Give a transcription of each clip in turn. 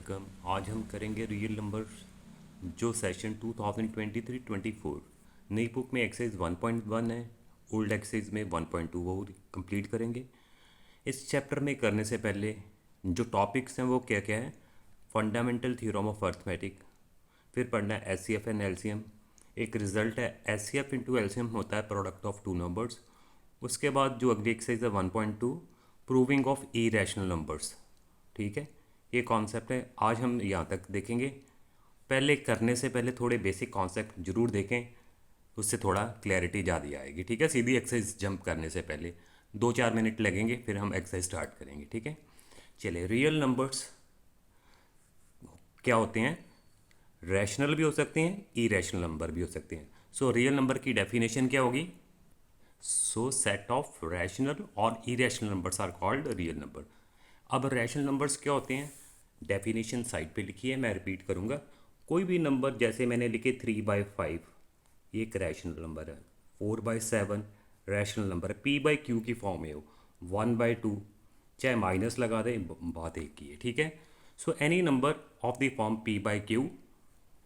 Welcome. आज हम करेंगे रियल नंबर्स जो सेशन 2023-24 नई बुक में एक्सरसाइज 1.1 है, ओल्ड एक्सरसाइज में 1.2 वो कंप्लीट करेंगे। इस चैप्टर में करने से पहले जो टॉपिक्स हैं वो क्या क्या है: फंडामेंटल थ्योरम ऑफ अर्थमेटिक, फिर पढ़ना है H C F and LCM. एक रिजल्ट है H C F into LCM होता है प्रोडक्ट ऑफ टू नंबर्स। उसके बाद जो अगली एक्सरसाइज है 1.2 प्रूविंग ऑफ इरेशनल नंबर्स। ठीक है, ये कॉन्सेप्ट है, आज हम यहाँ तक देखेंगे। पहले करने से पहले थोड़े बेसिक कॉन्सेप्ट जरूर देखें, उससे थोड़ा क्लैरिटी ज़्यादा आएगी। ठीक है, सीधी एक्सरसाइज जंप करने से पहले 2-4 मिनट लगेंगे, फिर हम एक्सरसाइज स्टार्ट करेंगे। ठीक है, चलिए। रियल नंबर्स क्या होते हैं? रैशनल भी हो सकते हैं, इरेशनल नंबर भी हो सकते हैं। सो रियल नंबर की डेफिनेशन क्या होगी? सो सेट ऑफ रैशनल और irrational numbers are called real number. अब रैशनल नंबर्स क्या होते हैं? डेफिनेशन साइड पे लिखी है, मैं रिपीट करूँगा। कोई भी नंबर, जैसे मैंने लिखे 3/5, ये एक रैशनल नंबर है। 4/7 रैशनल नंबर है, P/Q की फॉर्म में हो। 1/2 चाहे माइनस लगा दें, बात एक ही है। ठीक है, so any number of the form P/Q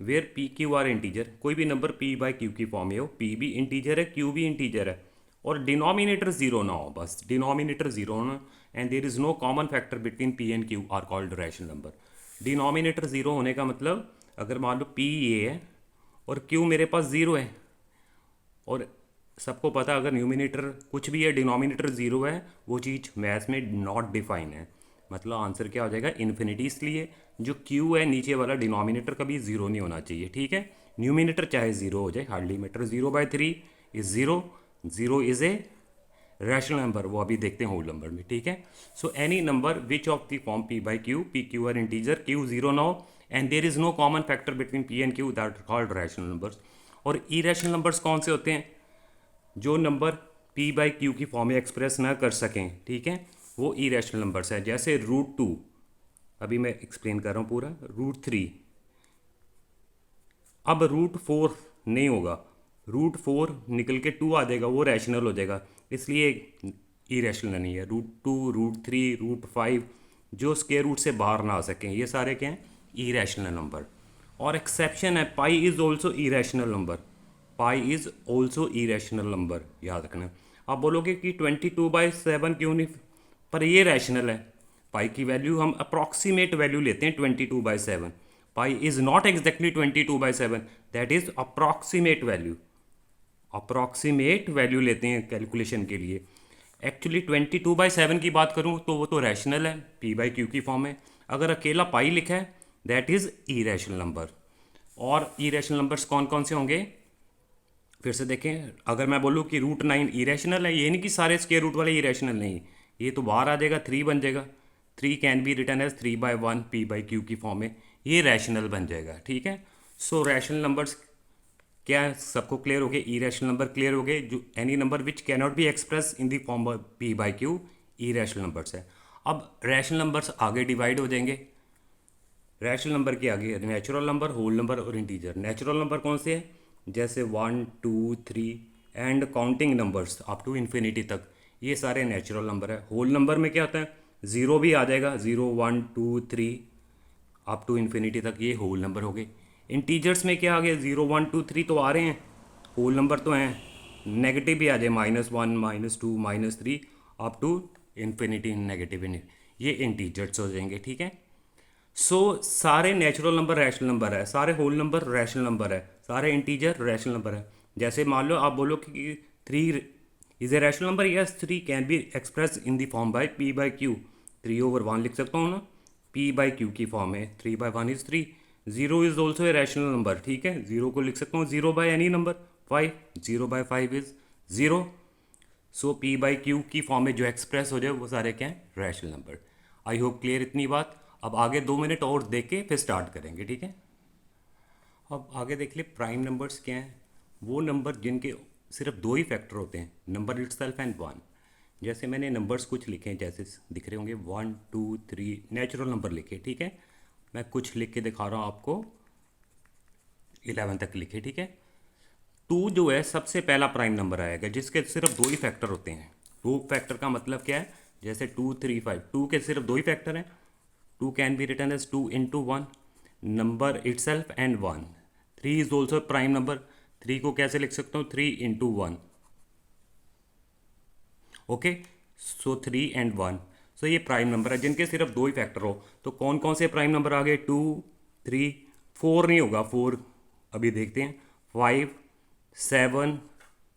where PQ are integer. कोई भी नंबर P/Q की फॉर्म में हो, P भी इंटीजर है, Q भी इंटीजर है, और डिनोमिनेटर जीरो ना हो, बस डिनोमिनेटर जीरो होना, and there is no common factor between P and Q are called rational number. Denominator zero होने का मतलब, अगर मान लो P ये है और Q मेरे पास ज़ीरो है, और सबको पता अगर न्यूमिनेटर कुछ भी है डिनोमिनेटर ज़ीरो है, वो चीज़ मैथ्स में नॉट डिफाइन है। मतलब आंसर क्या हो जाएगा? इन्फिनिटी। इसलिए जो क्यू है नीचे वाला डिनोमिनेटर कभी ज़ीरो नहीं होना चाहिए। ठीक है, न्यूमिनेटर चाहे ज़ीरो हो जाए, hardly matter. 0/3 is zero, zero is a rational number, वो अभी देखते हैं होल नंबर में। ठीक है, so any number which of the form P/Q, PQ are integer, Q zero ना हो, and there is no common factor between P and Q, that called rational numbers. और इरेशनल नंबर्स कौन से होते हैं? जो नंबर P/Q की form में एक्सप्रेस ना कर सकें, ठीक है, वो इरेशनल नंबर्स हैं। जैसे √2, अभी मैं एक्सप्लेन कर रहा हूँ पूरा। √3, अब √4 नहीं होगा, √4 निकल के 2 आ जाएगा, वो रैशनल हो जाएगा, इसलिए इरेशनल नहीं है। √2, √3, √5 जो स्क्वायर रूट से बाहर ना आ सकें, ये सारे क्या हैं? Irrational number. और एक्सेप्शन है, pi is also irrational number. Pi is also irrational number, याद रखना। आप बोलोगे कि 22/7 क्यों नहीं, पर ये रैशनल है। पाई की वैल्यू हम अप्रॉक्सीमेट वैल्यू लेते हैं 22/7। Pi is not exactly 22/7, that is approximate value. Approximate value लेते हैं कैलकुलेशन के लिए। एक्चुअली 22/7 की बात करूं तो वो तो रैशनल है, P/Q की फॉर्म है। अगर अकेला पाई लिखा है, दैट इज़ इरेशनल नंबर। और इरेशनल नंबर्स कौन कौन से होंगे? फिर से देखें, अगर मैं बोलूँ कि √9 इरेशनल है, ये नहीं कि सारे स्क्वायर रूट वाले इरेशनल नहीं, ये तो बाहर आ जाएगा, 3 बन जाएगा। 3 can be return as 3/1 P/Q की फॉर्म में, ये रैशनल बन जाएगा। ठीक है, सो रैशनल नंबर्स क्या है, सबको क्लियर हो गए? इरेशनल नंबर क्लियर हो गए, जो any number which can not be express in the form of P/Q, irrational numbers है। अब रैशनल नंबर्स आगे डिवाइड हो जाएंगे। रैशनल नंबर के आगे नेचुरल नंबर, होल नंबर और इंटीजर। नेचुरल नंबर कौन से हैं? जैसे 1, 2, 3 and counting numbers up to infinity तक, ये सारे नेचुरल नंबर है। होल नंबर में क्या होता है? ज़ीरो भी आ जाएगा, 0, 1, 2, 3 अप टू इन्फिनिटी तक, ये होल नंबर हो गए। इंटीजर्स में क्या आ गया? 0, 1, 2, 3 तो आ रहे हैं, होल नंबर तो हैं। नेगेटिव भी आ जाए, -1, -2, -3 अप टू इन्फिनिटी, नेगेटिव, ये इंटीजर्स हो जाएंगे। ठीक है, सो सारे नेचुरल नंबर रैशनल नंबर है, सारे होल नंबर रैशनल नंबर है, सारे इंटीजर रैशनल नंबर है। जैसे मान लो आप बोलो कि 3 is a rational number, yes 3 can be express in the form by P/Q। 3/1 लिख सकता हूँ ना, P/Q की फॉर्म में, 3/1 is 3। 0 is also a rational number. ठीक है, 0 को लिख सकता हूँ 0 by any number. 5, 0/5 is 0। So P/Q की फॉर्म में जो एक्सप्रेस हो जाए वो सारे क्या हैं? Rational number. I hope clear इतनी बात। अब आगे 2 मिनट और देख के फिर स्टार्ट करेंगे। ठीक है, अब आगे देख ले प्राइम नंबर्स क्या हैं। वो नंबर जिनके सिर्फ दो ही फैक्टर होते हैं, नंबर इटसेल्फ एंड 1। जैसे मैंने नंबर्स कुछ लिखे हैं, जैसे दिख रहे होंगे 1, 2, 3 नेचुरल नंबर लिखे। ठीक है, मैं कुछ लिख के दिखा रहा हूँ आपको, 11 तक लिखे। ठीक है, 2 जो है सबसे पहला प्राइम नंबर आएगा जिसके सिर्फ दो ही फैक्टर होते हैं। दो फैक्टर का मतलब क्या है? जैसे 2, 3, 5, 2 के सिर्फ दो ही फैक्टर हैं, 2 can be written as 2 into 1 number itself and 1. 3 is also a prime number. 3 को कैसे लिख सकता हूँ? 3 into 1. Okay, so 3 and 1. सो ये प्राइम नंबर है जिनके सिर्फ दो ही फैक्टर हो. तो कौन कौन से प्राइम नंबर आ गए? 2, 3, 4 नहीं होगा, 4 अभी देखते हैं. 5, 7,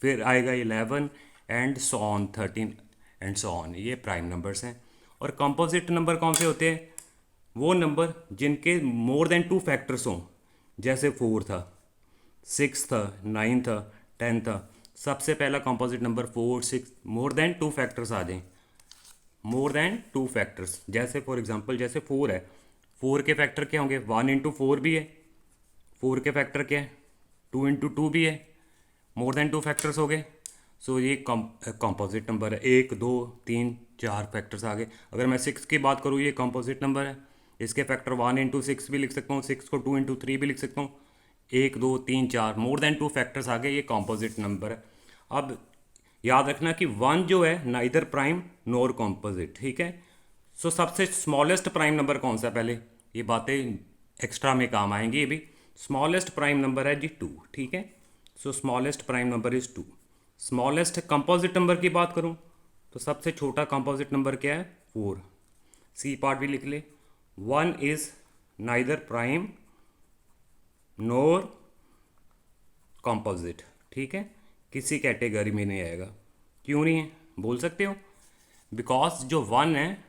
फिर आएगा 11 and so on 13 and so on. ये प्राइम नंबर्स हैं. और कंपोजिट नंबर कौन से होते हैं? वो नंबर जिनके मोर देन 2 फैक्टर्स हों. जैसे 4 था, 6 था, 9 था, 10 था. सबसे पहला composite number 4, 6 more than 2 factors आ जाएं. मोर देन 2 फैक्टर्स, जैसे फॉर एग्जांपल जैसे 4 है. 4 के फैक्टर क्या होंगे? 1 इंटू 4 भी है. 4 के फैक्टर क्या है? 2 इंटू 2 भी है. मोर देन 2 फैक्टर्स हो गए. सो ये कंपोजिट नंबर है. 1, 2, 3, 4 फैक्टर्स आ गए. अगर मैं 6 की बात करूँ, ये कंपोजिट नंबर है. इसके फैक्टर 1 इंटू 6 भी लिख सकता हूँ. 6 को 2 इंटू 3 भी लिख सकता हूँ. 1, 2, 3, 4 मोर देन 2 फैक्टर्स आ गए. ये कंपोजिट नंबर है. अब याद रखना कि 1 जो है नाइदर प्राइम नोर कंपोजिट. ठीक है. सो सबसे स्मॉलेस्ट प्राइम नंबर कौन सा? पहले ये बातें एक्स्ट्रा में काम आएंगी. ये भी स्मॉलेस्ट प्राइम नंबर है जी 2. ठीक है. सो smallest prime number is 2. Smallest composite number की बात करूं तो सबसे छोटा कंपोजिट नंबर क्या है? 4. सी पार्ट भी लिख ले. 1 is neither prime NOR composite. ठीक है. किसी कैटेगरी में नहीं आएगा. क्यों नहीं है? बोल सकते हो. बिकॉज जो 1 है,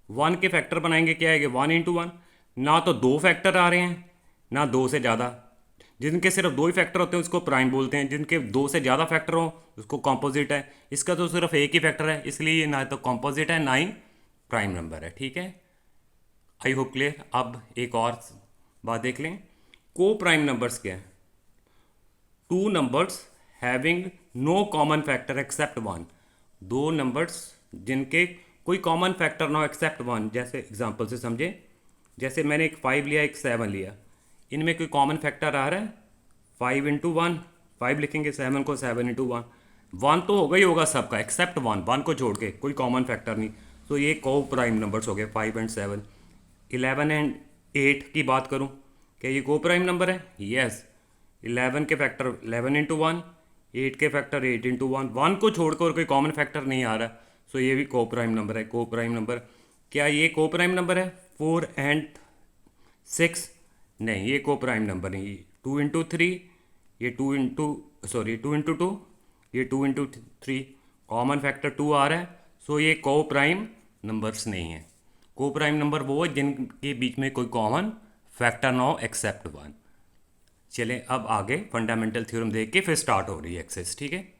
1 के फैक्टर बनाएंगे क्या आएगा? 1 इंटू 1. ना तो 2 फैक्टर आ रहे हैं ना 2 से ज़्यादा. जिनके सिर्फ 2 ही फैक्टर होते हैं उसको प्राइम बोलते हैं. जिनके 2 से ज़्यादा फैक्टर हो उसको कंपोजिट है. इसका तो सिर्फ एक ही फैक्टर है, इसलिए ये ना तो कंपोजिट है ना ही प्राइम नंबर है. ठीक है. आई होप क्लियर. अब एक और बात देख लें. को प्राइम नंबर्स क्या है? 2 numbers having no common factor except 1. 2 numbers जिनके कोई कॉमन फैक्टर ना हो एक्सेप्ट 1. जैसे एग्जांपल से समझे. जैसे मैंने एक 5 लिया, एक 7 लिया. इनमें कोई कॉमन फैक्टर आ रहा है? 5 इंटू 1, 5 लिखेंगे. 7 को 7 इंटू 1. 1 तो होगा ही होगा सबका एक्सेप्ट 1. 1 को छोड़ के कोई कॉमन फैक्टर नहीं. तो ये को प्राइम नंबर्स हो गए 5 एंड 7. 11 एंड 8 की बात करूं, क्या ये को प्राइम नंबर है? यस. 11 के फैक्टर 11 इंटू 1, 8 के फैक्टर 8 इंटू 1. 1 को छोड़कर कोई कॉमन फैक्टर नहीं आ रहा. सो ये भी को प्राइम नंबर है. को प्राइम नंबर क्या ये को प्राइम नंबर है? 4 एंड 6 नहीं, ये को प्राइम नंबर नहीं. 2 इंटू 3, ये 2 इंटू 2, ये 2 इंटू 3. कॉमन फैक्टर 2 आ रहा है. सो ये को प्राइम नंबर्स नहीं है. को प्राइम नंबर वो है जिनके बीच में कोई कॉमन फैक्टर ना हो एक्सेप्ट 1. चले अब आगे फंडामेंटल थ्योरम देख के फिर स्टार्ट हो रही है एक्सेस. ठीक है.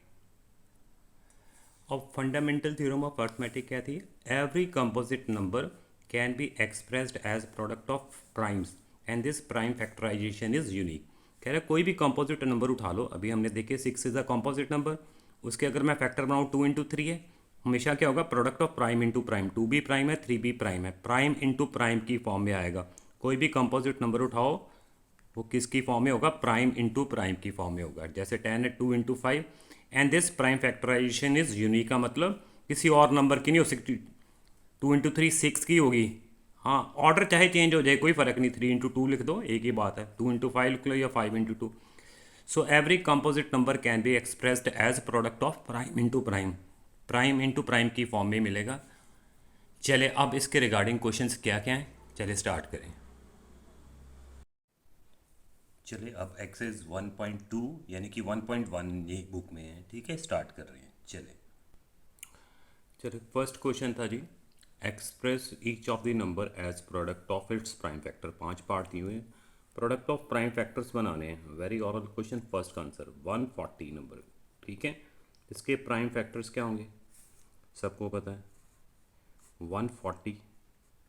अब फंडामेंटल थ्योरम ऑफ अर्थमेटिक क्या थी? Every composite number can be expressed as product of primes and this prime factorization is unique. कह रहे कोई भी कंपोजिट नंबर उठा लो. अभी हमने देखे 6 इज अ कंपोजिट नंबर. उसके अगर मैं फैक्टर बनाऊँ 2 इंटू 3 है, हमेशा क्या होगा? Product of prime into prime. 2 भी प्राइम है, 3 भी प्राइम है. प्राइम इंटू प्राइम की फॉर्म में आएगा. कोई भी कंपोजिट नंबर उठाओ वो किसकी फॉर्म में होगा? प्राइम इंटू प्राइम की फॉर्म में होगा. जैसे 10 है 2 into 5 and this prime factorization is unique. का मतलब किसी और नंबर की नहीं हो सकती. 2 इंटू 3 6 की होगी. हाँ, ऑर्डर चाहे चेंज हो जाए कोई फ़र्क नहीं. 3 इंटू 2 लिख दो, एक ही बात है. 2 इंटू 5 लिख लो या 5 into 2. So every composite number can be expressed as product of prime into prime. Prime into prime की फॉर्म में मिलेगा. चले अब इसके रिगार्डिंग क्वेश्चंस क्या क्या हैं, चले स्टार्ट करें. चले अब एक्सरसाइज 1.2 यानी कि 1.1 ये बुक में है. ठीक है, स्टार्ट कर रहे हैं. चले फर्स्ट क्वेश्चन था जी, express each of the number as product of its prime factor. 5 part दिए हुए हैं. प्रोडक्ट ऑफ प्राइम फैक्टर्स बनाने हैं. Very oral question. फर्स्ट का आंसर 140 नंबर. ठीक है. इसके प्राइम फैक्टर्स क्या होंगे? सबको पता है. 140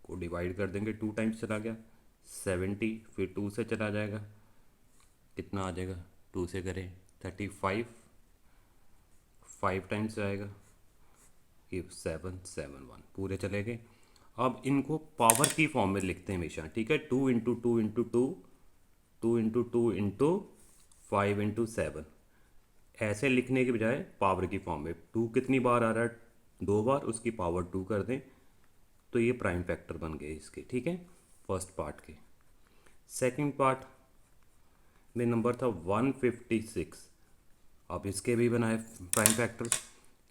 को डिवाइड कर देंगे, 2 टाइम्स चला गया. 70 फिर 2 से चला जाएगा, कितना आ जाएगा? 2 से करें 35, 5 टाइम्स आएगा. ये 7, 7, 1 पूरे चले गए. अब इनको पावर की फॉर्म में लिखते हैं हमेशा. ठीक है. 2 into 2 into 2, 2 into 2 into 5 into 7. ऐसे लिखने के बजाय पावर की फॉर्म में. 2 कितनी बार आ रहा है? 2 बार. उसकी पावर 2 कर दें तो ये प्राइम फैक्टर बन गए इसके, ठीक है, फर्स्ट पार्ट के। सेकंड पार्ट में नंबर था 156, अब इसके भी बनाए प्राइम फैक्टर।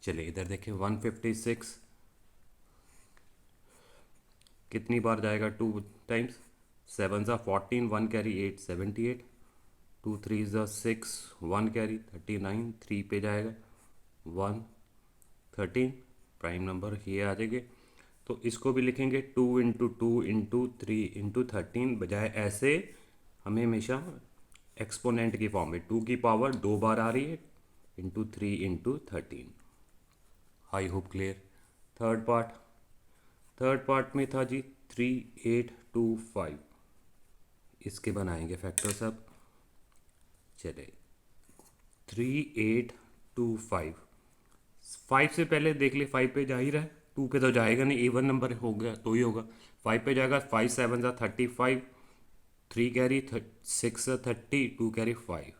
चलिए इधर देखें, 156 कितनी बार जाएगा, 2 टाइम्स, 7 ज़ा 14, 1 कैरी 8, 78, 2 3 ज़ा 6, 1 कैरी 39, 3 पे जाएगा 1, 13 प्राइम नंबर ये आ जाएंगे। तो इसको भी लिखेंगे 2 × 2 × 3 × 13, बजाय ऐसे हमें हमेशा एक्सपोनेंट की फॉर्म में 2 की पावर 2 बार आ रही है, into 3 × 13। I hope clear. Third part में था जी 3825, इसके बनाएंगे फैक्टर्स अब। चले 3825, 5 से पहले देख ले, 5 पे जा ही रहा है, 2 पे तो जाएगा नहीं, इवन नंबर हो गया तो ही होगा। 5 पे जाएगा, 5 7 ज़ा 35, 3 कैरी 6 ज़ा 30, 2 कैरी 5,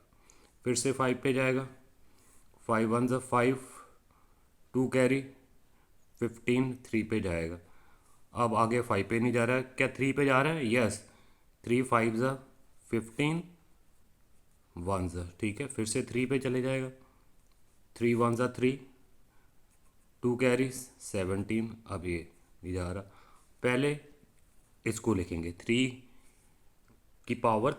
फिर से 5 पे जाएगा, 5 1 ज़ा 5, 2 कैरी 15, 3 पे जाएगा। अब आगे 5 पे नहीं जा रहा है, क्या 3 पे जा रहा है, यस, 3 5 ज़ा 15, 1 ज़ा, ठीक है, फिर से 3 पे चले जाएगा, 3 1 ज़ा 3, 2 कैरी 17, अब ये नहीं जा रहा। पहले इसको लिखेंगे 3 की पावर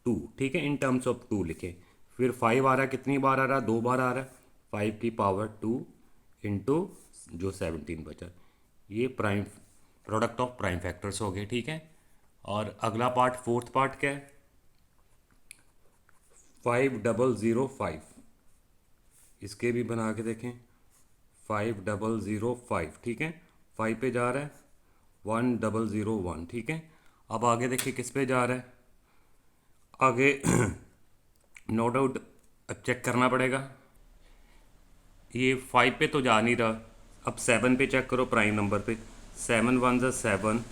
2, ठीक है, इन टर्म्स ऑफ 2 लिखें। फिर 5 आ रहा है, कितनी बार आ रहा है, 2 बार आ रहा है, 5 की पावर 2 इंटू जो 17 बचा, ये prime product of prime factors हो गए, ठीक है। और अगला पार्ट, फोर्थ पार्ट क्या है, 5005, इसके भी बना के देखें, 5005, ठीक है, 5 पे जा रहा है, 1001, ठीक है। अब आगे देखिए किस पे जा रहा है, आगे नो डाउट अब चेक करना पड़ेगा, ये 5 पे तो जा नहीं रहा, अब 7 पे चेक करो प्राइम नंबर पे, 7 1 ज़ा 7,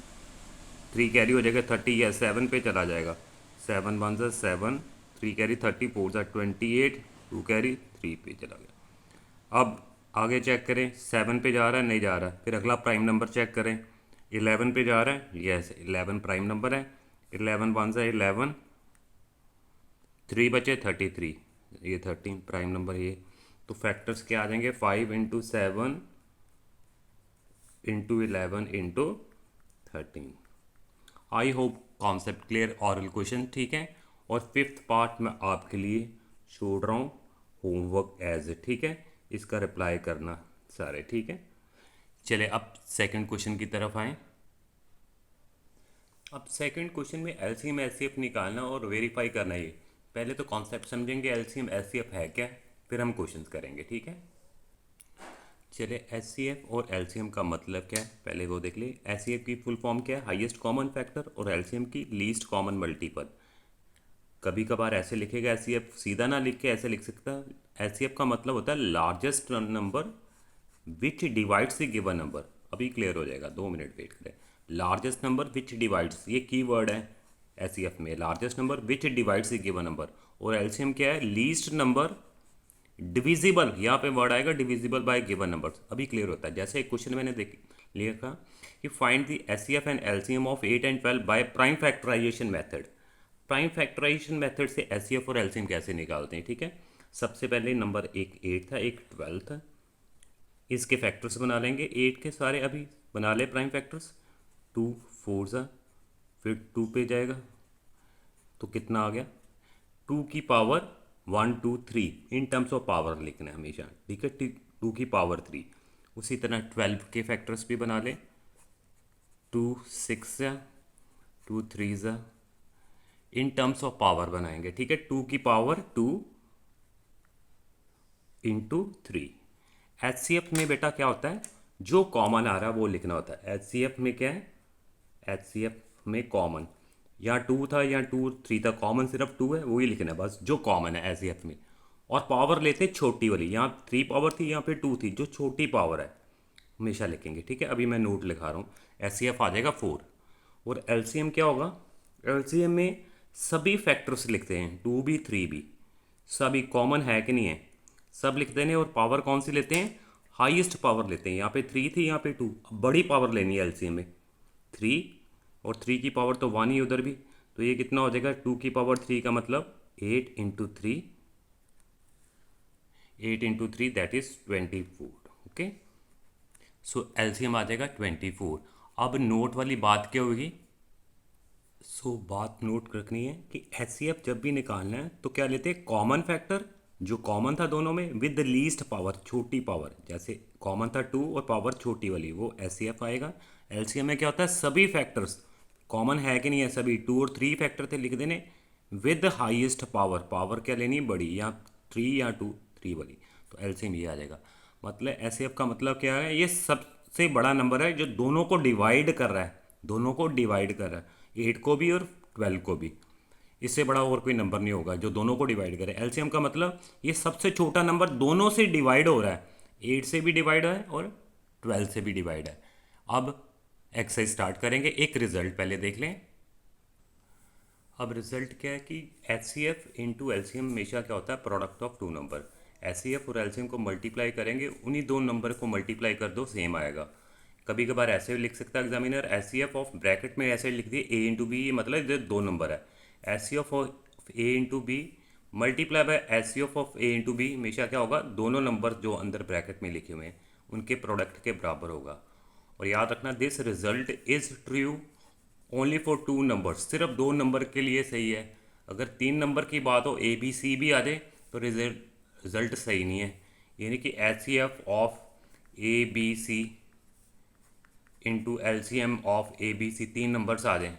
3 कैरी हो जाएगा 30, या 7 पे चला जाएगा, 7 1 ज़ा 7, 3 कैरी 30, 4 ज़ा 28, 2 कैरी 3 पे चला गया। अब आगे चेक करें, 7 पे जा रहा है, नहीं जा रहा, फिर अगला प्राइम नंबर चेक करें, 11 पे जा रहा है, यस 11 प्राइम नंबर है, 11 1 ज़ा 11, 3 बचे 33, ये 13 प्राइम नंबर ये। तो फैक्टर्स क्या आ जाएंगे, 5 × 7 × 11 × 13। I hope concept clear, oral question, ठीक है। और फिफ्थ पार्ट मैं आपके लिए छोड़ रहा हूँ होमवर्क एज, ठीक है, इसका रिप्लाई करना सारे, ठीक है। चले अब सेकंड क्वेश्चन की तरफ आएँ। अब सेकंड क्वेश्चन में एलसीएम एचसीएफ निकालना और वेरीफाई करना है। पहले तो कॉन्सेप्ट समझेंगे एलसीएम एचसीएफ है क्या, फिर हम क्वेश्चंस करेंगे, ठीक है। चले एचसीएफ और एलसीएम का मतलब क्या है पहले वो देख ले। एचसीएफ की फुल फॉर्म क्या है, हाईएस्ट कॉमन फैक्टर, और एलसीएम की लीस्ट कॉमन मल्टीपल। कभी कभार ऐसे लिखेगा एचसीएफ, सीधा ना लिख के ऐसे लिख सकता। एचसीएफ का मतलब होता है largest number which divides the given number. अभी क्लियर हो जाएगा, 2 मिनट वेट करें। लार्जेस्ट नंबर विच डिवाइड्स, ये की वर्ड है एचसीएफ में, largest number which divides the given number. और एलसीएम क्या है, लीस्ट नंबर डिविजिबल, यहाँ पे वर्ड आएगा डिविजिबल बाय गिवन नंबर्स। अभी क्लियर होता है। जैसे एक क्वेश्चन मैंने देख लिखा कि find the HCF and LCM of 8 and 12 by prime factorization method. Prime factorization method से एचसीएफ और एलसीएम कैसे निकालते हैं, ठीक है। सबसे पहले नंबर एक 8 था, एक 12 था, इसके फैक्टर्स बना लेंगे 8 के सारे, अभी बना ले प्राइम फैक्टर्स। 2 4 ज़ा, फिर 2 पे जाएगा तो कितना आ गया, 2 की power 1 2 3, in terms of power लिखना है हमेशा, ठीक है, 2 की पावर 3। उसी तरह 12 के फैक्टर्स भी बना ले, 2 6 ज़ा, 2 3 ज़ा, इन टर्म्स ऑफ पावर बनाएंगे, ठीक है, 2 की पावर 2 इंटू 3। एचसीएफ में बेटा क्या होता है, जो कॉमन आ रहा है वो लिखना होता है। एचसीएफ में क्या है, एचसीएफ में कॉमन, या 2 था या 2 3 था, कॉमन सिर्फ 2 है, वही लिखना है बस, जो कॉमन है एचसीएफ में। और पावर लेते छोटी वाली, यहाँ 3 पावर थी, यहाँ पे 2 थी, जो छोटी पावर है हमेशा लिखेंगे, ठीक है। अभी मैं नोट लिखा रहा हूँ, एचसीएफ आ जाएगा 4। और एलसीएम क्या होगा, एलसीएम में सभी फैक्टर्स लिखते हैं, 2 भी 3 भी, सभी कॉमन है कि नहीं है, सब लिखते हैं। और पावर कौन सी लेते हैं, हाईएस्ट पावर लेते हैं। यहाँ पे 3 थी, यहाँ पे 2, अब बड़ी पावर लेनी है एलसीएम में। 3 और 3 की पावर तो 1 ही उधर भी, तो ये कितना हो जाएगा 2 की पावर 3 का मतलब 8 into three, 8 into three that is 24। Okay, so LCM आ जाएगा 24। अब नोट वाली बात क्या होगी, बात नोट रखनी है कि एचसीएफ जब भी निकालना है तो क्या लेते हैं, कॉमन फैक्टर जो कॉमन था दोनों में विद द लीस्ट पावर, छोटी पावर, जैसे कॉमन था 2 और पावर छोटी वाली, वो एचसीएफ आएगा। एलसीएम में क्या होता है, सभी फैक्टर्स कॉमन है कि नहीं है, सभी 2 और 3 फैक्टर थे लिख देने विद हाईएस्ट पावर, पावर क्या लेनी बड़ी, या 3 या 2, 3 वाली, तो एलसीएम ये आ जाएगा। मतलब एचसीएफ का मतलब क्या है, ये सबसे बड़ा नंबर है जो दोनों को डिवाइड कर रहा है, दोनों को डिवाइड कर रहा है, 8 को भी और 12 को भी। इससे बड़ा और कोई नंबर नहीं होगा जो दोनों को डिवाइड करे। एलसीएम का मतलब ये सबसे छोटा नंबर दोनों से डिवाइड हो रहा है, 8 से भी डिवाइड है और 12 से भी डिवाइड है। अब एक्सरसाइज स्टार्ट करेंगे, एक रिजल्ट पहले देख लें। अब रिजल्ट क्या है कि H C F into LCM हमेशा क्या होता है, product of two number. H C F और एलसीएम को मल्टीप्लाई करेंगे, उन्हीं दो नंबर को मल्टीप्लाई कर दो, सेम आएगा। कभी कभार ऐसे भी लिख सकता है examiner, H C F of bracket में ऐसे लिख दिए ए इंटू बी, ये मतलब इधर दो नंबर है। H C F of A into B multiply by H C F of A into B, हमेशा क्या होगा, दोनों नंबर जो अंदर ब्रैकेट में लिखे हुए हैं उनके प्रोडक्ट के बराबर होगा। और याद रखना, this result is true only for two numbers, सिर्फ दो नंबर के लिए सही है। अगर तीन नंबर की बात हो, ए बी सी भी आ जाए, तो रिजल्ट सही नहीं है। यानी कि H C F of A B C into L C M of A B C, तीन नंबर्स आ जाएं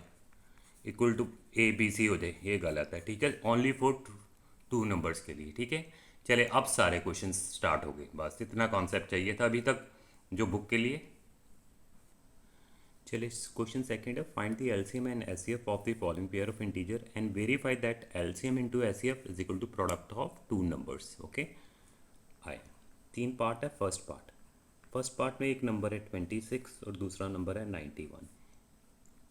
equal to A B C हो जाए, ये गलत है। ठीक है, ओनली फॉर टू नंबर्स के लिए। ठीक है, चले अब सारे क्वेश्चन स्टार्ट हो गए, बस इतना कॉन्सेप्ट चाहिए था अभी तक जो बुक के लिए। चलिए क्वेश्चन सेकंड है, find the LCM and HCF of the following pair of integer and verify that LCM into HCF is equal to product of two numbers. Okay, आए तीन पार्ट है। फर्स्ट पार्ट में एक number है 26 और दूसरा number है 91।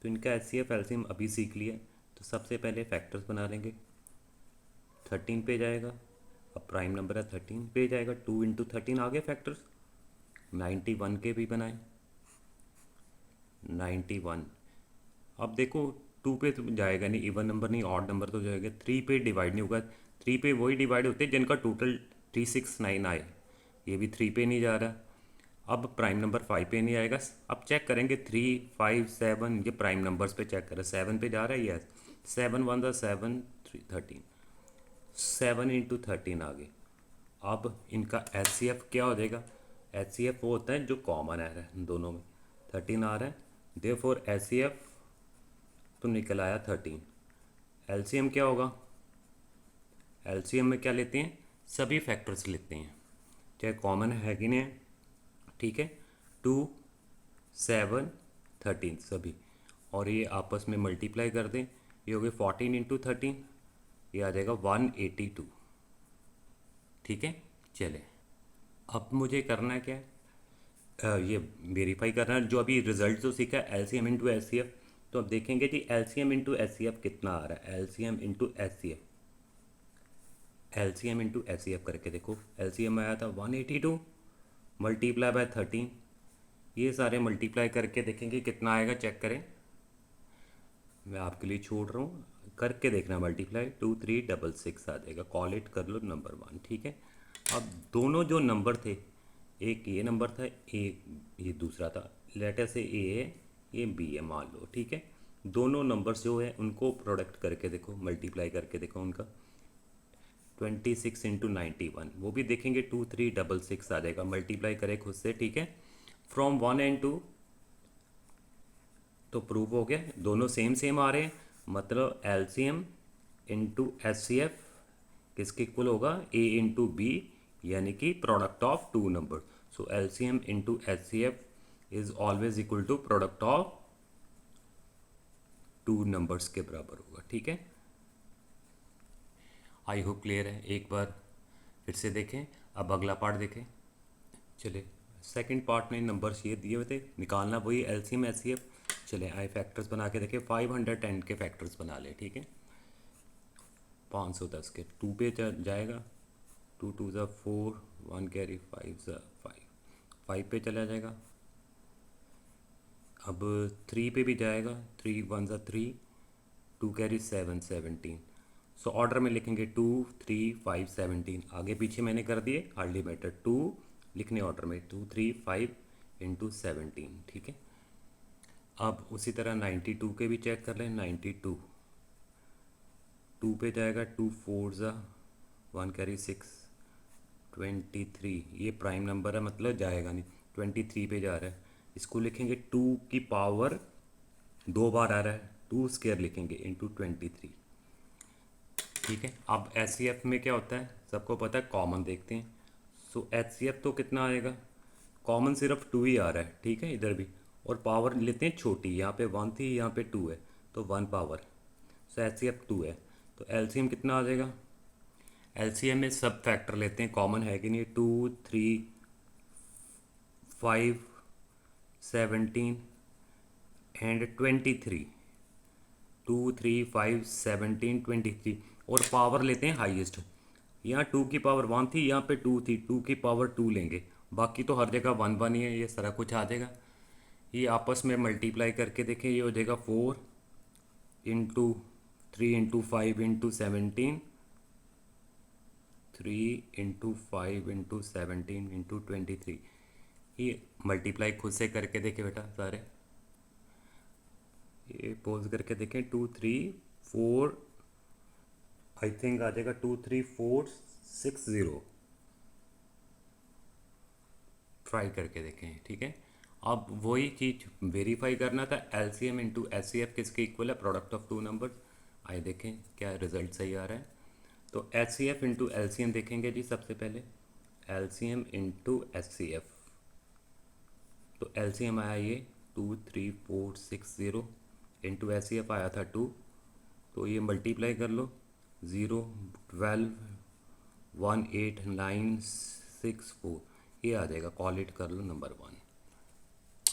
तो इनका एचसीएफ एलसीएम अभी सीख लिया, तो सबसे पहले फैक्टर्स बना लेंगे। 13 पे जाएगा, अब प्राइम नंबर है 13 पे जाएगा, 2 इंटू 13 आ गए फैक्टर्स। 91 के भी बनाए, 91। अब देखो 2 पे तो जाएगा नहीं, इवन नंबर नहीं, ऑड नंबर तो जाएगा। 3 पे डिवाइड नहीं होगा, 3 पे वही डिवाइड होते हैं जिनका टोटल 369 आए, ये भी 3 पे नहीं जा रहा। अब प्राइम नंबर 5 पे नहीं आएगा। अब चेक करेंगे 3, 5, 7, ये प्राइम नंबर्स पे चेक करें, 7 पे जा रहा है, यस। 7 1 द 7, 3 13, 7 इंटू 13 आ गए। अब इनका एच सी एफ क्या हो जाएगा, एच सी एफ वो होता है जो कॉमन आ रहा है दोनों में, 13 आ रहा है, देयरफॉर एच सी एफ तो निकल आया 13। एलसीएम क्या होगा, एलसीएम में क्या लेते हैं, सभी फैक्टर्स लेते हैं चाहे कॉमन है कि नहीं है। ठीक है, 2, 7, 13 सभी, और ये आपस में मल्टीप्लाई कर दें, ये हो गए 14 इंटू 13, ये आ जाएगा 182। ठीक है, चले अब मुझे करना क्या है, ये वेरीफाई करना है जो अभी रिजल्ट जो सीखा है, LCM into H C F. तो अब देखेंगे कि LCM into H C F कितना आ रहा है, LCM into H C F, LCM into H C F करके देखो। एलसीएम आया था 182 मल्टीप्लाई बाय 13, ये सारे मल्टीप्लाई करके देखेंगे कितना आएगा, चेक करें, मैं आपके लिए छोड़ रहा हूँ, करके देखना मल्टीप्लाई, 2366 आ जाएगा, कॉल इट कर लो नंबर 1। ठीक है, अब दोनों जो नंबर थे, एक ये नंबर था, एक ये दूसरा था, लेटर से ए है, ये बी है मान लो। ठीक है, दोनों नंबर्स जो है उनको प्रोडक्ट करके देखो, मल्टीप्लाई करके देखो उनका, 26 इंटू 91, वो भी देखेंगे 2366 आ जाएगा, मल्टीप्लाई करें खुद से। ठीक है, फ्रॉम 1 एंड 2 तो प्रूव हो गया, दोनों सेम सेम आ रहे हैं, मतलब LCM into H C F किसके इक्वल होगा, ए इंटू बी, यानी कि product of two number. So LCM into H C F is always equal to product of two numbers के बराबर होगा। ठीक है, आई होप क्लियर है। एक बार फिर से देखें, अब अगला पार्ट देखें। चले सेकंड पार्ट में नंबर्स ये दिए हुए थे, निकालना वही एलसीएम एच सी एफ। चले आई फैक्टर्स बना के देखें, 510 के फैक्टर्स बना ले। ठीक है, 510 के 2 पे जाएगा, 2 2 ज़ा 4, 1 कैरी 5 ज़ा 5, 5 पे चला जाएगा। अब 3 पे भी जाएगा, 3 वन ज़ा 3, 2 कैरी 7, 17। सो ऑर्डर में लिखेंगे 2, 3, 5, 17। आगे पीछे मैंने कर दिए, हार्डली मैटर। 2 लिखने ऑर्डर में, 2, 3, 5 इंटू 17, ठीक है। अब उसी तरह 92 के भी चेक कर लें। 92 2 पे जाएगा, 2 4 ज़ा 1 कैरी 6, 23। ये प्राइम नंबर है, मतलब जाएगा नहीं, 23 पे जा रहा है। इसको लिखेंगे 2 की पावर 2 बार आ रहा है, 2 स्क्वायर लिखेंगे इंटू 23, ठीक है। अब एच में क्या होता है, सबको पता है, कॉमन देखते हैं। सो एच तो कितना आएगा, कॉमन सिर्फ 2 ही आ रहा है, ठीक है, इधर भी। और पावर लेते हैं छोटी, यहाँ पे 1 थी, यहाँ पे 2 है, तो 1 पावर। सो एच 2 है, तो एलसीएम कितना आ जाएगा। एलसीएम में सब फैक्टर लेते हैं, कॉमन है कि नहीं। 2, 3, 5, 17 एंड 23। 2, 3, 5, 17, 23। और पावर लेते हैं हाईएस्ट। यहाँ 2 की पावर 1 थी, यहाँ पे 2 थी, 2 की पावर 2 लेंगे। बाकी तो हर जगह 1 1 ही है, ये सारा कुछ आ जाएगा। ये आपस में मल्टीप्लाई करके देखें, ये हो जाएगा 4 into 3 into 5 into 17, 3 into 5 into 17 into 23। ये मल्टीप्लाई खुद से करके देखें बेटा सारे, ये पोज करके देखें। 2, 3, 4, आई थिंक आ जाएगा 2, 3, 4, 6, 0। ट्राई करके देखें, ठीक है। अब वही चीज़ वेरीफाई करना था, एलसीएम इंटू एचसीएफ किसके इक्वल है, प्रोडक्ट ऑफ टू नंबर। आइए देखें क्या रिजल्ट सही आ रहा है। तो एचसीएफ इंटू एलसीएम देखेंगे जी सबसे पहले, एलसीएम इंटू एचसीएफ। तो एलसीएम आया ये 2, 3, 4, 6, 0 इंटू एचसीएफ आया था 2। तो ये मल्टीप्लाई कर लो, 0, 12, 1, 8, 9, 6, 4, ये आ जाएगा। कॉल इट कर लो नंबर 1,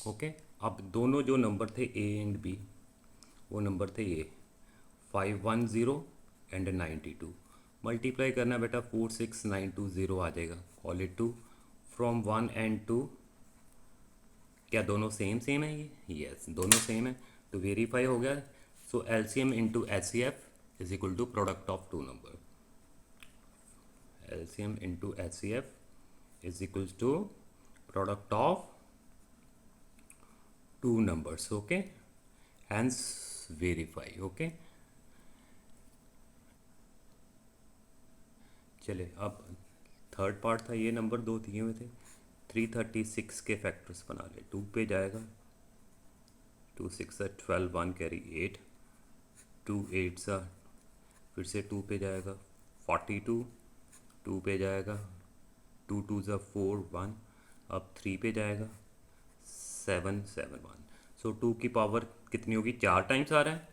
ओके। अब दोनों जो नंबर थे ए एंड बी, वो नंबर थे ये 510 एंड 92। मल्टीप्लाई करना बेटा, 46920 आ जाएगा। Call it 2 from 1 and 2। क्या दोनों सेम सेम है ये, यस दोनों सेम है, तो वेरीफाई हो गया। So LCM into H C F is equal to product of two number. LCM into H C F is equal to product of two numbers, okay, hence verify, okay. चले अब third part था, ये number दो दिए हुए थे। 336 के factors बना ले। 2 पे जाएगा, 2 6 12, 1 कैरी 8, 2 8 सा, फिर से 2 पे जाएगा 42, 2 पे जाएगा 2 2 ज़ा 4, 1। अब 3 पे जाएगा 7 7 1। सो 2 की पावर कितनी होगी, 4 टाइम्स आ रहा है।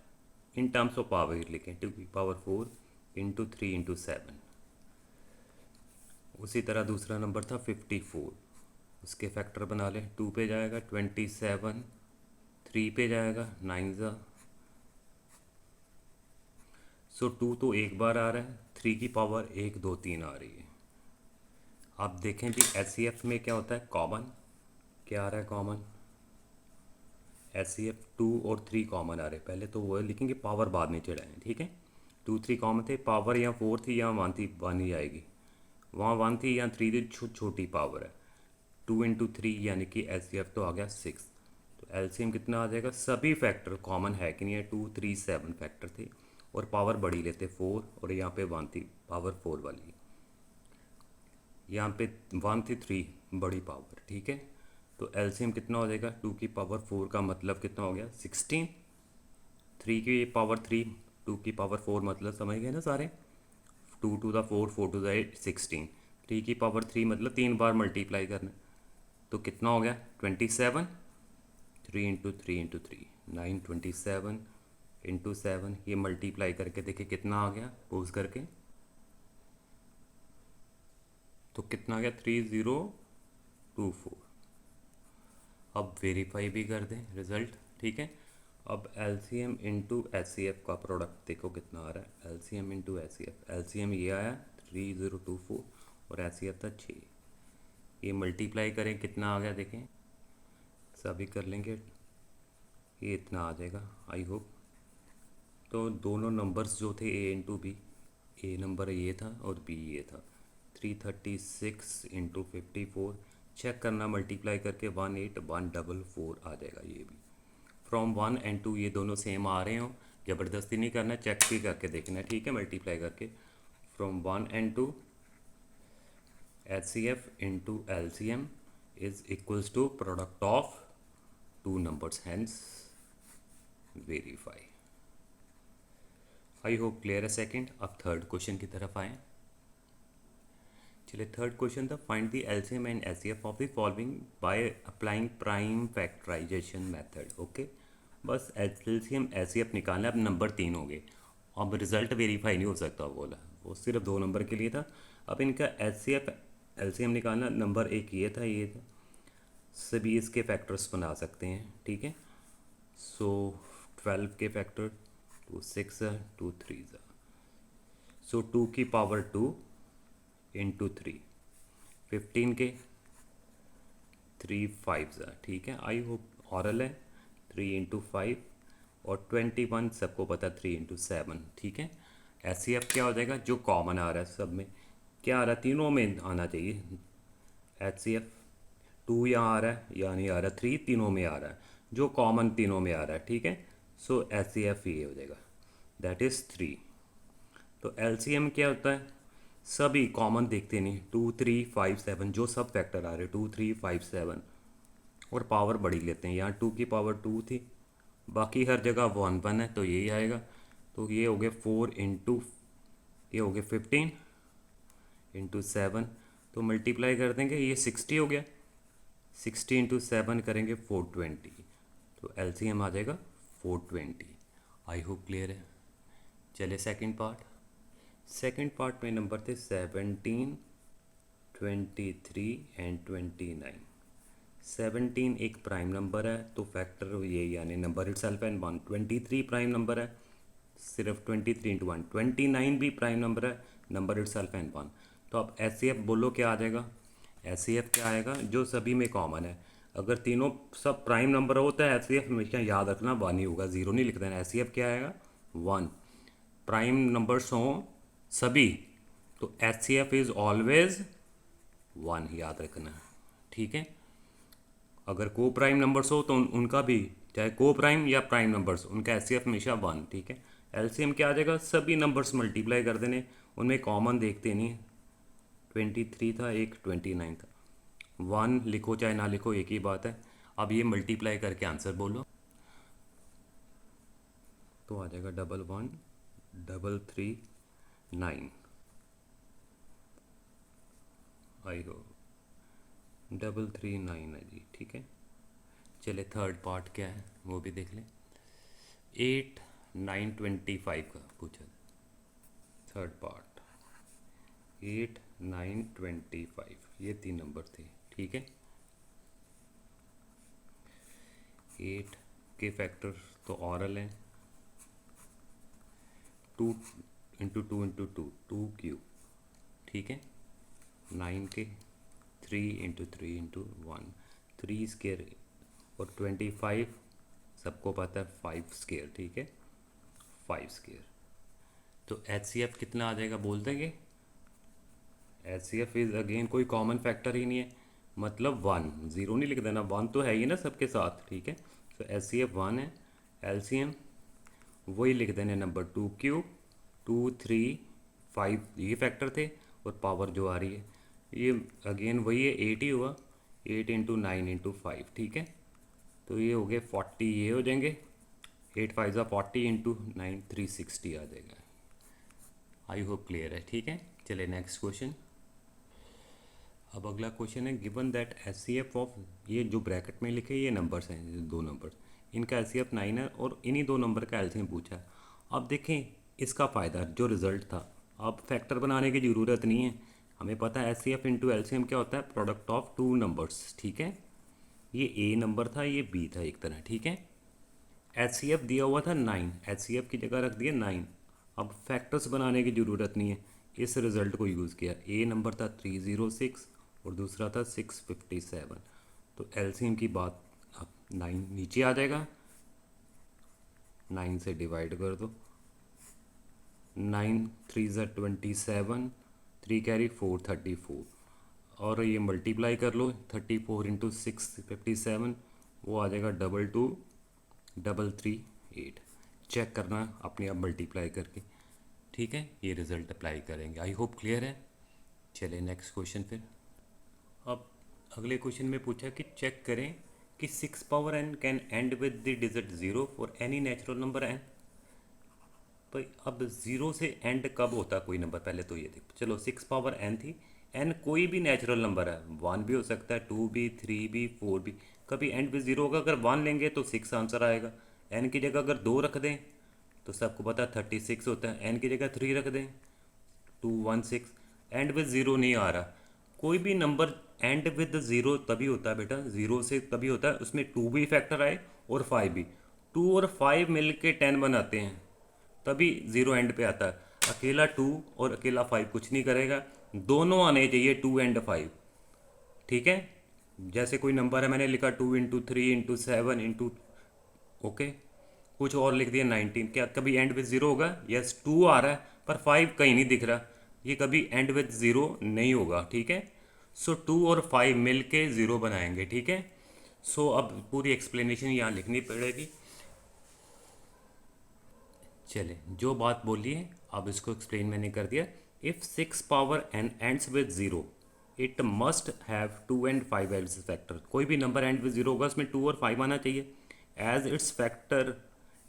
इन टर्म्स ऑफ पावर लिखें, 2 की पावर 4 इंटू 3 इंटू 7। उसी तरह दूसरा नंबर था 54, उसके फैक्टर बना लें। 2 पे जाएगा 27, 3 पे जाएगा 9 ज़ा। सो 2 तो एक बार आ रहा है, 3 की पावर 1 2 3 आ रही है। आप देखें जी एच में क्या होता है, कॉमन क्या आ रहा है, कॉमन एच 2 और 3 कॉमन आ रहे हैं। पहले तो वो लिखेंगे, पावर बाद में चढ़ाएं, ठीक है। 2 3 कॉमन थे, पावर यहाँ 4 थी, यहाँ 1 थी, 1 ही आएगी। वहाँ 1 थी, यहाँ 3 थी, छोटी पावर है। 2 इंटू 3 यानी कि एच तो आ गया 6। तो एलसीएम कितना आ जाएगा, सभी फैक्टर कॉमन है कि नहीं है, 2 3 7 फैक्टर थे, और पावर बड़ी लेते 4, और यहाँ पे 1 थी, पावर 4 वाली। यहाँ पे 1 थी, 3 बड़ी पावर, ठीक है। तो एलसीएम कितना हो जाएगा, 2 की पावर 4 का मतलब कितना हो गया, 16। 3 की पावर 3, 2 की पावर 4 मतलब समझ गए ना सारे। 2 टू द 4, 4 टू द 8, 16। 3 की पावर 3 मतलब 3 बार मल्टीप्लाई करना, तो कितना हो गया 27। 3 इंटू 3 इंटू 3 9, 27 इंटू 7। ये मल्टीप्लाई करके देखिए कितना आ गया, पोज करके, तो कितना आ गया 3024। अब वेरीफाई भी कर दें रिज़ल्ट, ठीक है। अब एलसीएम इंटू एचसीएफ का प्रोडक्ट देखो कितना आ रहा है, एलसीएम इंटू एचसीएफ। एलसीएम ये आया 3024 और एचसीएफ था 6। ये मल्टीप्लाई करें कितना आ गया देखें, सभी कर लेंगे, ये इतना आ जाएगा आई होप। तो दोनों नंबर्स जो थे ए इंटू बी, ए नंबर ये था और बी ये था, 336 इंटू 54, चेक करना मल्टीप्लाई करके 18144 आ जाएगा ये भी। फ्रॉम 1 एंड 2 ये दोनों सेम आ रहे हो, ज़बरदस्ती नहीं करना, चेक भी करके देखना है, ठीक है, मल्टीप्लाई करके। From 1 and 2 HCF into LCM is equals to product of two numbers, hence verify। I hope clear है सेकंड। अब थर्ड क्वेश्चन की तरफ आएँ। चलिए थर्ड क्वेश्चन था, find the LCM and HCF of the following by applying prime factorization method. Okay, बस LCM HCF निकालना है। अब नंबर 3 हो गए, अब रिजल्ट वेरीफाई नहीं हो सकता बोला, वो सिर्फ 2 नंबर के लिए था। अब इनका एचसीएफ एलसीएम निकालना, नंबर 1 ये था, ये था, सभी इसके फैक्टर्स बना सकते हैं, ठीक है। सो 12 के फैक्टर 2 6 है, 2 3 है, सो 2 की पावर 2 इंटू 3, 15 के 3 5 है, ठीक है। आई होप ऑरल है, 3 इंटू 5 और 21 सबको पता 3 इंटू 7, ठीक है। एचसीएफ क्या हो जाएगा, जो कॉमन आ रहा है सब में, क्या आ रहा है, तीनों में आना चाहिए। HCF 2 यहाँ आ रहा है या नहीं आ रहा, 3 तीनों में आ रहा है, जो कॉमन तीनों में आ रहा है, ठीक है। सो HCF ये हो जाएगा, दैट इज़ 3। तो LCM क्या होता है, सभी कॉमन देखते नहीं, 2 3 5 7 जो सब फैक्टर आ रहे 2 3 5 7, और पावर बड़ी लेते हैं, यहाँ 2 की पावर 2 थी, बाकी हर जगह 1 1 है तो यही आएगा। तो ये हो गया 4 इंटू, ये हो गया 15 इंटू 7, तो मल्टीप्लाई कर देंगे, ये 60 हो गया, 60 इंटू 7 करेंगे 420, तो एलसीएम आ जाएगा 420। आई होप क्लियर है। चले सेकंड पार्ट। सेकंड पार्ट में नंबर थे 17 23 एंड 29। 17 एक प्राइम नंबर है तो फैक्टर ये यानी number itself and 1। 23 prime number है, सिर्फ 23 इंटू 1। 29 भी प्राइम नंबर है, नंबर इटसेल्फ एंड 1। तो अब एचसीएफ बोलो क्या आ जाएगा, एचसीएफ क्या आएगा, जो सभी में कॉमन है। अगर तीनों सब प्राइम नंबर होता है एचसीएफ हमेशा याद रखना 1 ही होगा, 0 नहीं लिख देना। एचसीएफ क्या आएगा 1, प्राइम नंबर्स हों सभी तो एचसीएफ इज़ ऑलवेज 1, याद रखना, ठीक है। अगर को प्राइम नंबर्स हो तो उनका भी, चाहे को प्राइम या प्राइम नंबर्स, उनका एचसीएफ हमेशा 1, ठीक है। एलसीएम क्या आ जाएगा, सभी नंबर्स मल्टीप्लाई कर देने, उनमें कॉमन देखते नहीं। 23 था, एक 29 था, 1 लिखो चाहे ना लिखो एक ही बात है। अब ये मल्टीप्लाई करके आंसर बोलो, तो आ जाएगा 11,339। आई हो 339 है जी, ठीक है। चले थर्ड पार्ट क्या है वो भी देख लें। 8 9 25 का पूछा, थर्ड पार्ट 8 9 25, ये 3 नंबर थे, ठीक है। 8 के फैक्टर तो ऑरल हैं, 2 इंटू 2 इंटू 2 2 क्यूब, ठीक है। 9 के 3 इंटू 3 इंटू 1 3 स्केयर, और 25 सबको पता है 5 स्केयर, ठीक है, 5 स्केयर। तो HCF कितना आ जाएगा बोल देंगे, HCF इज़ अगेन कोई कॉमन फैक्टर ही नहीं है, मतलब 1, 0 नहीं लिख देना, 1 तो है ही ना सबके साथ, ठीक है। तो HCF 1 है, LCM वही लिख देने नंबर 2 क्यूब, 2 3 5 ये फैक्टर थे, और पावर जो आ रही है ये अगेन वही है, 8 ही हुआ, 8 इंटू 9 इंटू 5, ठीक है। तो ये हो गए 40, ये हो जाएंगे 8 5 ज़ा 40 इंटू 9 360 आ जाएगा। आई होप क्लियर है, ठीक है। चले नेक्स्ट क्वेश्चन। अब अगला क्वेश्चन है, गिवन दैट HCF ऑफ, ये जो ब्रैकेट में लिखे ये नंबर्स हैं, 2 नंबर, इनका HCF 9 है और इन्हीं 2 नंबर का एलसीएम पूछा है। अब देखें इसका फ़ायदा जो रिज़ल्ट था, अब फैक्टर बनाने की ज़रूरत नहीं है, हमें पता है HCF इंटू एलसीएम क्या होता है, प्रोडक्ट ऑफ 2 नंबर्स, ठीक है। ये A नंबर था, ये B था एक तरह, ठीक है। HCF दिया हुआ था 9, HCF की जगह रख दिया 9। अब फैक्टर्स बनाने की ज़रूरत नहीं है, इस रिज़ल्ट को यूज़ किया। A नंबर था 306 और दूसरा था 657। तो एलसीएम की बात, अब 9 नीचे आ जाएगा, 9 से डिवाइड कर दो, 9 3 ज़ा 27, 3 कैरी 434, और ये मल्टीप्लाई कर लो, 34 इंटू 657, वो आ जाएगा 222338। चेक करना अपने आप मल्टीप्लाई करके, ठीक है, ये रिज़ल्ट अप्लाई करेंगे। आई होप क्लियर है। चलिए नेक्स्ट क्वेश्चन फिर। अब अगले क्वेश्चन में पूछा कि चेक करें कि 6 power n can and with the digit 0 for any natural number n। भाई अब ज़ीरो से एंड कब होता है कोई नंबर, पहले तो ये देखो। चलो 6 पावर n थी, n कोई भी नेचुरल नंबर है, 1 भी हो सकता है, 2 भी, 3 भी, 4 भी, कभी एंड विद ज़ीरो होगा। अगर 1 लेंगे तो 6 आंसर आएगा। n की जगह अगर 2 रख दें तो सबको पता है 36 होता है। n की जगह 3 रख दें 216। एंड विद ज़ीरो नहीं आ रहा। कोई भी नंबर एंड विद ज़ीरो तभी होता है बेटा, ज़ीरो से तभी होता है उसमें 2 भी फैक्टर आए और 5 भी। 2 और 5 मिल के 10 बनाते हैं, तभी ज़ीरो एंड पे आता है। अकेला 2 और अकेला 5 कुछ नहीं करेगा, दोनों आने चाहिए 2 एंड 5, ठीक है। जैसे कोई नंबर है, मैंने लिखा 2 इंटू 3 इंटू 7 इंटू, ओके, कुछ और लिख दिया 19, क्या कभी एंड विद ज़ीरो होगा? यस, 2 आ रहा है पर 5 कहीं नहीं दिख रहा, ये कभी एंड विद ज़ीरो नहीं होगा, ठीक है। सो 2 और 5 मिल के ज़ीरो बनाएंगे, ठीक है। सो अब पूरी एक्सप्लेनेशन यहाँ लिखनी पड़ेगी। चले, जो बात बोली है अब इसको एक्सप्लेन मैंने कर दिया। If 6 power n ends with zero, it must have 2 and 5 age factor. कोई भी नंबर एंड विद ज़ीरो होगा उसमें 2 और 5 आना चाहिए as its factor,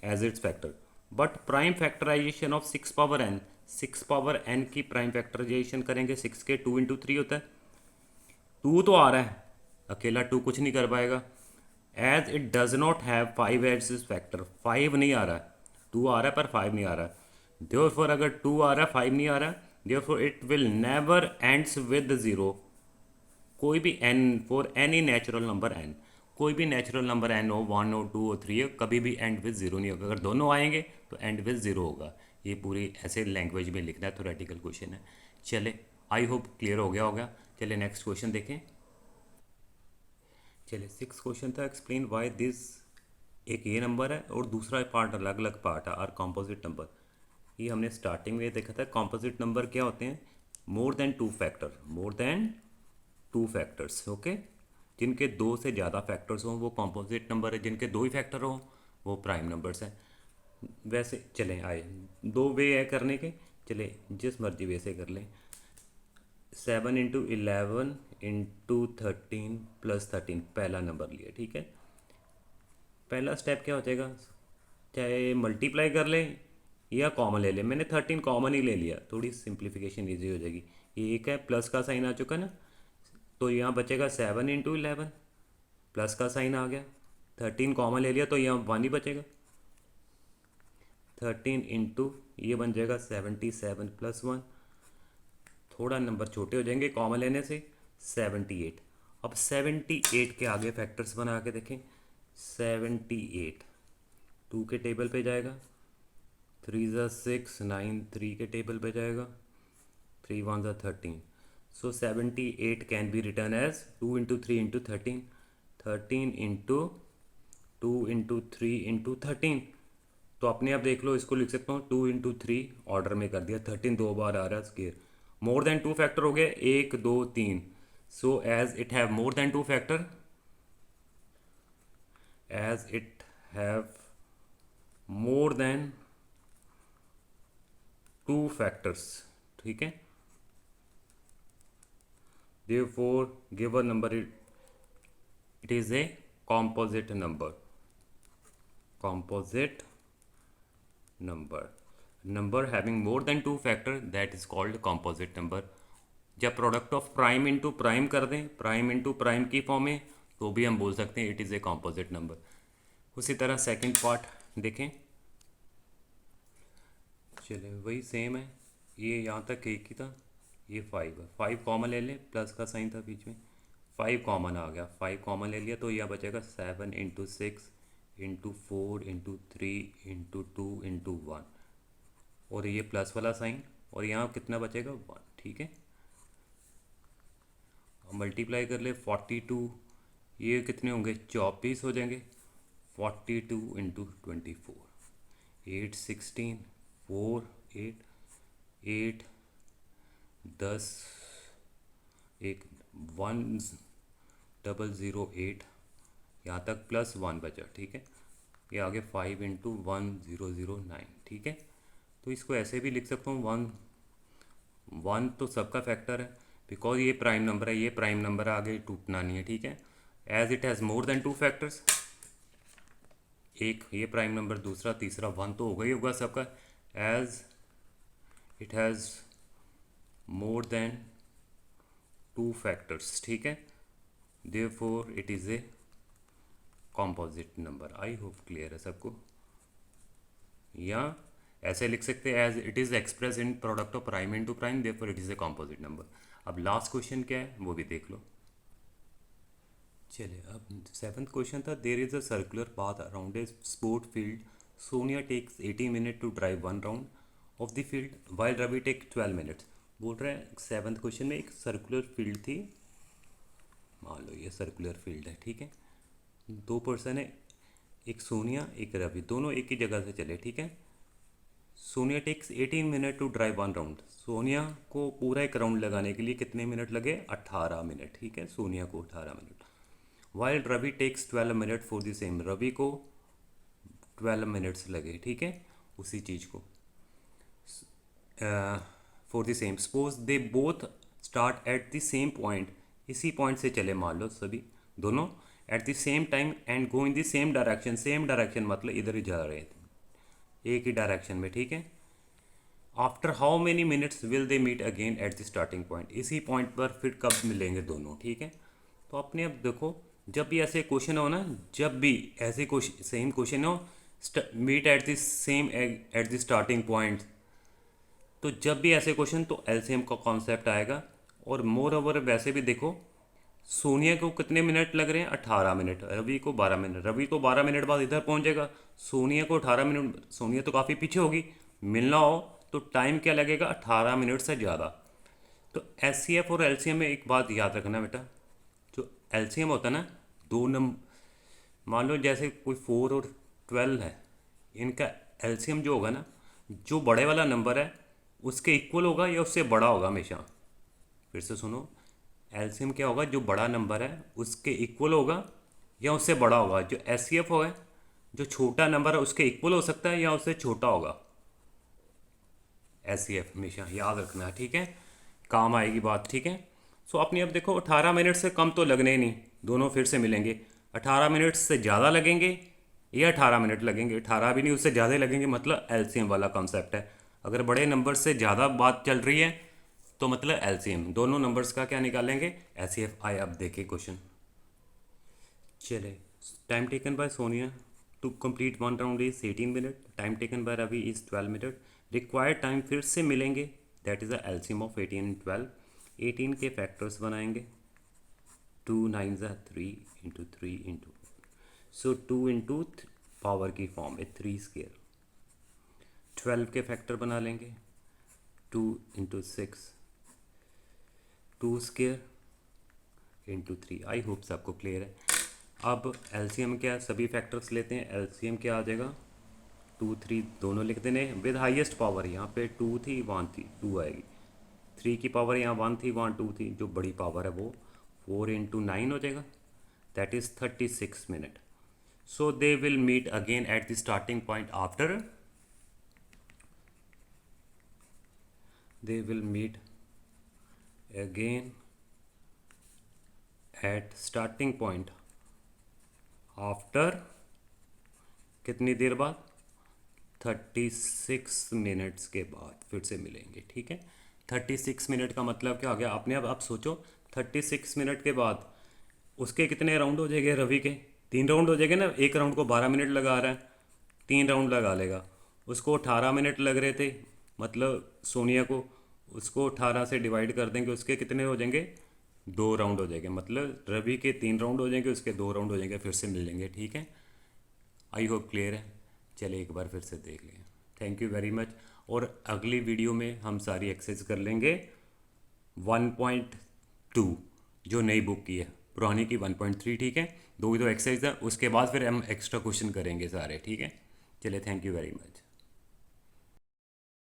as its factor. But prime factorization of 6 power n, 6 power n की प्राइम फैक्टराइजेशन करेंगे 6 के 2 इंटू 3 होता है। 2 तो आ रहा है, अकेला 2 कुछ नहीं कर पाएगा। As it does not have 5 as is factor, 5 नहीं आ रहा है, 2 आ रहा है पर 5 नहीं आ रहा है। देयरफॉर अगर 2 आ रहा है 5 नहीं आ रहा, therefore it will never ends with zero. कोई भी n, for any natural number n, कोई भी नेचुरल नंबर n हो, 1 हो, 2 हो, 3 हो, कभी भी एंड विद ज़ीरो नहीं होगा। अगर दोनों आएंगे तो एंड विद ज़ीरो होगा। ये पूरी ऐसे लैंग्वेज में लिखना है, थोरेटिकल क्वेश्चन है। चले, आई होप क्लियर हो गया होगा। चले नेक्स्ट क्वेश्चन देखें। चलिए 6 क्वेश्चन था, एक्सप्लेन वाई दिस। एक ये नंबर है और दूसरा पार्ट अलग अलग पार्ट है, आर कॉम्पोजिट नंबर। ये हमने स्टार्टिंग में देखा था। कॉम्पोजिट नंबर क्या होते हैं? मोर देन टू फैक्टर, मोर देन टू फैक्टर्स, ओके। जिनके दो से ज़्यादा फैक्टर्स हों वो कॉम्पोजिट नंबर है, जिनके दो ही फैक्टर हों वो प्राइम नंबर्स हैं। वैसे चलें, आए दो वे है करने के, चले जिस मर्जी वे से कर लें। 7 इंटू 11 इंटू 13 + 13, पहला नंबर लिया, ठीक है। पहला स्टेप क्या हो जाएगा, चाहे मल्टीप्लाई कर लें या कॉमन ले लें। मैंने 13 कॉमन ही ले लिया, थोड़ी सिंप्लीफिकेशन ईजी हो जाएगी। ये एक है, प्लस का साइन आ चुका ना, तो यहाँ बचेगा 7 इंटू 11, प्लस का साइन आ गया। 13 कॉमन ले लिया तो यहाँ 1 ही बचेगा। 13 इंटू, ये बन जाएगा 77 + 1, थोड़ा नंबर छोटे हो जाएंगे कॉमन लेने से, 78। अब 78 के आगे फैक्टर्स बना के देखें। 78 2 के टेबल पे जाएगा, 3 ज़ा 6 9, 3 के टेबल पे जाएगा, 3 1 ज़ा 13। So 78 can be return as 2 into 3 into 13, 13 into 2 into 3 into 13। तो अपने आप देख लो, इसको लिख सकता हूँ 2 इंटू 3, ऑर्डर में कर दिया। 13 दो बार आ रहा है square. More than two factor हो गया, 1 2 3। So as it have more than two factor, as it have more than two factors, ठीक है। therefore given number, it is a composite number, composite number having more than two factor, that is called composite number। जब product of prime into prime कर दें, prime into prime की form में, तो भी हम बोल सकते हैं it is a composite number. उसी तरह सेकंड पार्ट देखें। चलिए वही सेम है, ये यहाँ तक एक ही था, ये 5 है। 5 कॉमन ले लें, प्लस का साइन था बीच में, 5 कॉमन आ गया। 5 कॉमन ले लिया तो यह बचेगा 7 इंटू 6 इंटू 4 इंटू 2 इंटू 1, और ये प्लस वाला साइन, और यहाँ कितना बचेगा 1, ठीक है। मल्टीप्लाई कर ले 42, ये कितने होंगे 24 हो जाएंगे। 42 इंटू 24, 8 16 4 8 8 10 एक 1008, यहाँ तक +1 बचा, ठीक है। ये आगे 5 इंटू 1009, ठीक है। तो इसको ऐसे भी लिख सकता हूँ, 1 तो सबका फैक्टर है, बिकॉज ये प्राइम नंबर है, ये प्राइम नंबर है, आगे टूटना नहीं है, ठीक है। As it has more than 2 factors, एक ये प्राइम नंबर, दूसरा तीसरा 1 तो होगा ही होगा सबका। As it has more than 2 factors, ठीक है, therefore it is a composite number. I hope clear है सबको। या ऐसे लिख सकते हैं, as it is express in product of prime into prime, therefore it is a composite number. अब लास्ट क्वेश्चन क्या है वो भी देख लो। चलिए, अब 7th क्वेश्चन था, there is a circular path around a sport field, Sonia takes 18 minute to drive 1 round of the field while Ravi take 12 minutes. बोल रहे हैं 7th क्वेश्चन में एक सर्कुलर फील्ड थी, मान लो ये सर्कुलर फील्ड है, ठीक है। 2 पर्सन है, एक सोनिया एक रवि, दोनों एक ही जगह से चले, ठीक है। Sonia takes 18 minute to drive 1 round, Sonia को पूरा एक राउंड लगाने के लिए कितने मिनट लगे, 18 मिनट, ठीक है, सोनिया को 18 minute. While Ravi takes 12 minute for the same, Ravi को 12 मिनट्स लगे, ठीक है, उसी चीज़ को for the same. Suppose they both start at the same point, इसी पॉइंट से चले मान लो सभी दोनों at the same time and go in the same direction, same direction मतलब इधर ही जा रहे थे एक ही डायरेक्शन में, ठीक है। After how many minutes will they meet again at the starting point, इसी पॉइंट पर फिर कब मिलेंगे दोनों, ठीक है। तो अपने अब देखो, जब भी ऐसे क्वेश्चन हो ना, जब भी ऐसे क्वेश्चन सेम क्वेश्चन हो, meet at the same at the starting point, तो जब भी ऐसे क्वेश्चन तो एलसीएम का कॉन्सेप्ट आएगा। और मोर ओवर वैसे भी देखो, सोनिया को कितने मिनट लग रहे हैं, 18 मिनट, रवि को 12 मिनट, रवि तो 12 मिनट बाद इधर पहुंचेगा, सोनिया को 18 मिनट, सोनिया तो काफ़ी पीछे होगी, मिलना हो तो टाइम क्या लगेगा, 18 मिनट से ज़्यादा। तो एचसीएफ और एलसीएम में एक बात याद रखना बेटा, जो एलसीएम होता है ना, दो नंबर, मान लो जैसे कोई 4 और 12 है, इनका एलसीएम जो होगा ना, जो बड़े वाला नंबर है उसके इक्वल होगा या उससे बड़ा होगा हमेशा। फिर से सुनो, एलसीएम क्या होगा, जो बड़ा नंबर है उसके इक्वल होगा या उससे बड़ा होगा। जो एचसीएफ होगा, जो छोटा नंबर है उसके इक्वल हो सकता है या उससे छोटा होगा। एचसीएफ हमेशा याद रखना है, ठीक है, काम आएगी बात, ठीक है। सो अपनी अब देखो, 18 मिनट से कम तो लगने ही नहीं, दोनों फिर से मिलेंगे। 18 मिनट से ज़्यादा लगेंगे या 18 मिनट लगेंगे, 18 भी नहीं उससे ज़्यादा लगेंगे, मतलब एलसीएम वाला कॉन्सेप्ट है। अगर बड़े नंबर से ज़्यादा बात चल रही है तो मतलब एलसीएम, दोनों नंबर्स का क्या निकालेंगे, एचसीएफ। आए अब देखिए क्वेश्चन, चले। Time taken by Sonia to complete 1 round is 18 minute, time taken by Ravi is 12 minute, required time फिर से मिलेंगे, that is a LCM of 18 and 12। 18 के फैक्टर्स बनाएंगे, 2 9 ज़ा 3 into 3 into, so 2 into power की फॉर्म है 3 स्केयर। 12 के फैक्टर बना लेंगे, 2 into 6, 2 square into 3। I hope सबको क्लियर है। अब एलसीएम क्या, सभी फैक्टर्स लेते हैं, एलसीएम क्या आ जाएगा, 2 3 दोनों लिख देने विद हाईएस्ट पावर, यहाँ पे 2 थी वहाँ थी 2 आएगी, 3 की पावर यहाँ 1 थी वहाँ 2 थी, जो बड़ी पावर है वो 4 इंटू 9 हो जाएगा, that is 36 minute. So they will meet again at the starting point after, they will meet again at starting point after कितनी देर बाद, 36 मिनट्स के बाद फिर से मिलेंगे, ठीक है। 36 मिनट का मतलब क्या हो गया, आपने अब आप सोचो, 36 मिनट के बाद उसके कितने राउंड हो जाएंगे, रवि के 3 राउंड हो जाएंगे ना, एक राउंड को 12 मिनट लगा रहा है, 3 राउंड लगा लेगा। उसको 18 मिनट लग रहे थे, मतलब सोनिया को, उसको 18 से डिवाइड कर देंगे, उसके कितने हो जाएंगे, 2 राउंड हो जाएंगे, मतलब रवि के 3 राउंड हो जाएंगे, उसके 2 राउंड हो जाएंगे, फिर से मिल लेंगे, ठीक है। आई होप क्लियर है। चलिए एक बार फिर से देख लें, थैंक यू वेरी मच। और अगली वीडियो में हम सारी एक्सरसाइज कर लेंगे 1.2, जो नई बुक की है, पुरानी की 1.3। ठीक है, दो ही दो एक्सरसाइज है, उसके बाद फिर हम एक्स्ट्रा क्वेश्चन करेंगे सारे। ठीक है, चलिए, थैंक यू वेरी मच।